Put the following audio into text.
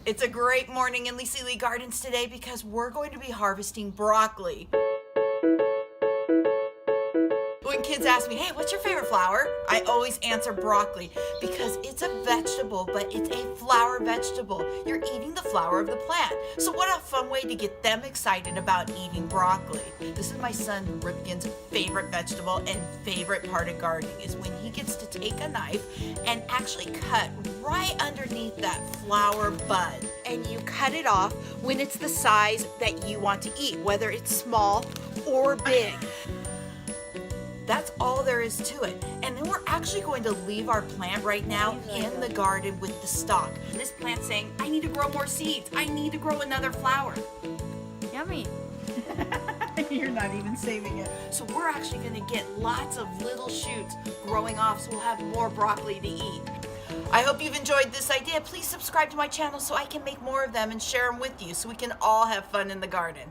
It's a great morning in Lisa Lee Gardens today because we're going to be harvesting broccoli. When kids ask me, hey, what's your favorite flower? I always answer broccoli because it's a vegetable, but it's a flower vegetable. You're eating the flower of the plant. So what a fun way to get them excited about eating broccoli. This is my son Ripken's favorite vegetable and favorite part of gardening is when he gets to take a knife and actually cut right underneath that flower bud. And you cut it off when it's the size that you want to eat, whether it's small or big. That's all there is to it. And then we're actually going to leave our plant right now in the garden with the stalk. This plant's saying, I need to grow more seeds. I need to grow another flower. Yummy. You're not even saving it. So we're actually gonna get lots of little shoots growing off so we'll have more broccoli to eat. I hope you've enjoyed this idea. Please subscribe to my channel so I can make more of them and share them with you so we can all have fun in the garden.